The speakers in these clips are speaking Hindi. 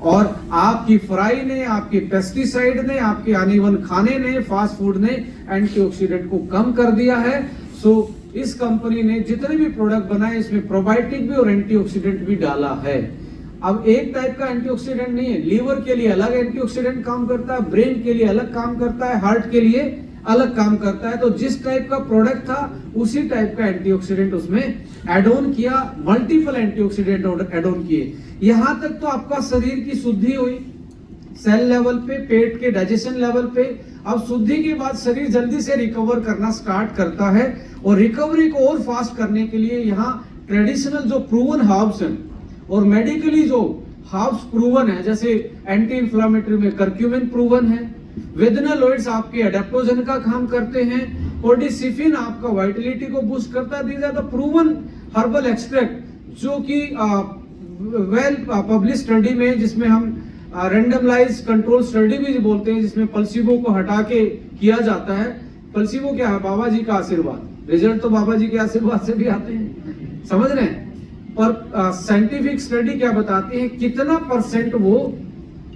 और आपकी फ्राई ने, आपके पेस्टिसाइड ने, आपके अनइवन खाने ने, फास्ट फूड ने एंटीऑक्सीडेंट को कम कर दिया है। सो इस कंपनी ने जितने भी प्रोडक्ट बनाए इसमें प्रोबायोटिक भी और एंटीऑक्सीडेंट भी डाला है। अब एक टाइप का एंटीऑक्सीडेंट नहीं है, लीवर के लिए अलग एंटीऑक्सीडेंट काम करता है, ब्रेन के लिए अलग काम करता है, हार्ट के लिए अलग काम करता है। तो जिस टाइप का प्रोडक्ट था उसी टाइप का एंटीऑक्सीडेंट उसमें एड ऑन किया, मल्टीपल एंटीऑक्सीडेंट एड ऑन किए। यहां तक तो आपका शरीर की शुद्धि हुई सेल लेवल पे, पेट के डाइजेशन लेवल पे। अब शुद्धि के बाद शरीर जल्दी से रिकवर करना स्टार्ट करता है और रिकवरी को और फास्ट करने के लिए यहाँ ट्रेडिशनल जो प्रूवन हर्ब्स हैं और मेडिकली जो हर्ब्स प्रूवन है, जैसे एंटी इंफ्लेमेटरी में करक्यूमिन प्रूवन है, वेदनालॉइड्स आपके एडेप्टोजन का काम करते हैं, कोर्डिसिफिन आपका वाइटलिटी को बूस्ट करता है। These are the proven herbal extract जो कि वेल पब्लिश स्टडी में, जिसमें हम रैंडमलाइज कंट्रोल स्टडी भी बोलते हैं, जिसमें प्लेसिबो को हटा के किया जाता है। प्लेसिबो क्या है? बाबा जी का आशीर्वाद। रिजल्ट तो बाबा जी के आशीर्वाद से भी आते हैं, समझ रहे हैं। पर साइंटिफिक स्टडी क्या बताती है, कितना परसेंट वो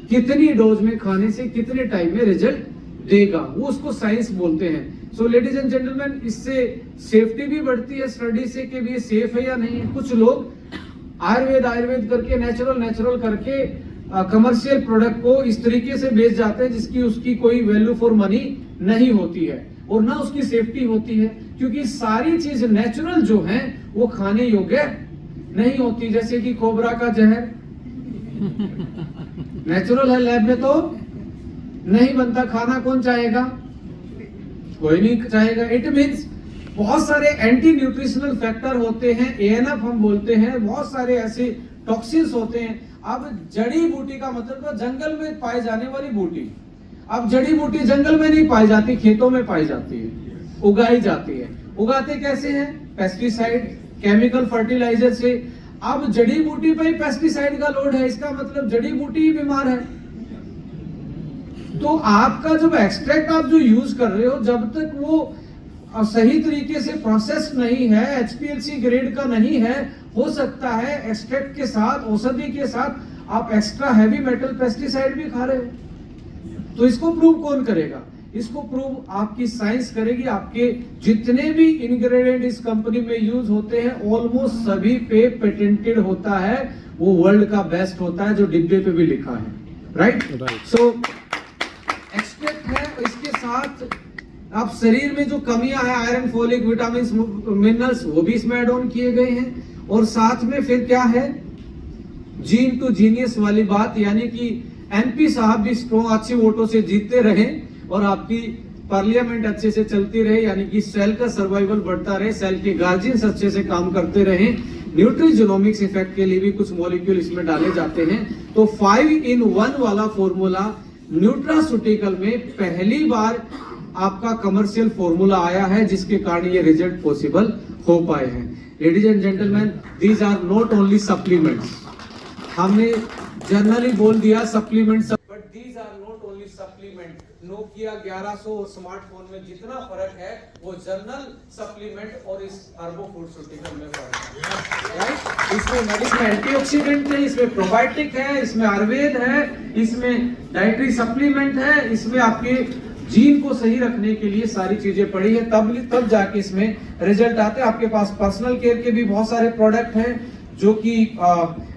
कितनी डोज में खाने से कितने टाइम में रिजल्ट देगा, वो उसको साइंस बोलते हैं। सो लेडीज एंड जेंटलमैन, इससे सेफ्टी भी बढ़ती है स्टडी से कि ये सेफ है या नहीं है। कुछ लोग आयुर्वेद करके नेचुरल करके कमर्शियल प्रोडक्ट को इस तरीके से बेच जाते हैं जिसकी उसकी कोई वैल्यू फॉर मनी नहीं होती है और ना उसकी सेफ्टी होती है, क्योंकि सारी चीज नेचुरल जो है वो खाने योग्य नहीं होती। जैसे कि कोबरा का जहर नेचुरल है, लैब में तो नहीं बनता, खाना कौन चाहेगा? कोई नहीं चाहेगा। इट मींस बहुत सारे एंटी न्यूट्रिशनल फैक्टर होते हैं, एएनएफ हम बोलते हैं, बहुत सारे ऐसे टॉक्सिन्स होते हैं। अब जड़ी बूटी का मतलब तो जंगल में पाई जाने वाली बूटी। अब जड़ी बूटी जंगल में नहीं पाई जाती, खेतों में पाई जाती है, उगाई जाती है। उगाते कैसे हैं? पेस्टिसाइड, केमिकल फर्टिलाइजर से। अब जड़ी बूटी पे ही पेस्टिसाइड का लोड है, इसका मतलब जड़ी बूटी ही बीमार है। तो आपका जब एक्सट्रैक्ट आप जो यूज कर रहे हो, जब तक वो सही तरीके से प्रोसेस नहीं है, एचपीएलसी ग्रेड का नहीं है, हो सकता है एक्सट्रैक्ट के साथ, औषधि के साथ आप एक्स्ट्रा हैवी मेटल पेस्टिसाइड भी खा रहे हो। तो इसको प्रूव कौन करेगा? इसको प्रूव आपकी साइंस करेगी। आपके जितने भी इंग्रेडिएंट इस कंपनी में यूज होते हैं ऑलमोस्ट सभी पे पेटेंटेड होता है, वो वर्ल्ड का बेस्ट होता है, जो डिब्बे पे भी लिखा है। राइट? सो एक्सट्रैक्ट है, इसके साथ अब शरीर में जो कमियां है, आयरन, फोलिक, विटामिन, मिनरल्स, वो भी इसमें एड ऑन किए गए हैं। और साथ में फिर क्या है, जीन टू जीनियस वाली बात, यानी कि एमपी साहब भी स्ट्रॉन्ग अच्छे वोटों से जीतते रहे और आपकी पार्लियामेंट अच्छे से चलती रहे, यानी कि सेल का सर्वाइवल बढ़ता रहे, सेल के गार्जियंस अच्छे से काम करते रहे। न्यूट्रीजेनोमिक्स इफेक्ट के लिए भी कुछ मॉलिक्यूल इसमें डाले जाते हैं। तो 5-in-1 वाला फॉर्मूला न्यूट्रास्यूटिकल में पहली बार आपका कमर्शियल फॉर्मूला आया है, जिसके कारण ये रिजल्ट पॉसिबल हो पाए हैं। Ladies and gentleman, these are not only supplements. हमने जनरली बोल दिया supplements, but these are not only supplement. Nokia 1100 और स्मार्टफोन में जितना फर्क है, वो जनरल सप्लीमेंट और इस हर्बोफूडस्यूटिकल में फर्क है। राइट? इसमें मेडिसिन एंटीऑक्सीडेंट है, इसमें प्रोबायोटिक है, इसमें आयुर्वेद है, इसमें डाइटरी सप्लीमेंट है, इसमें आपके जीन को सही रखने के लिए सारी चीजें पड़ी है, तब जाके इसमें रिजल्ट आते हैं। आपके पास पर्सनल केयर के भी बहुत सारे प्रोडक्ट हैं जो कि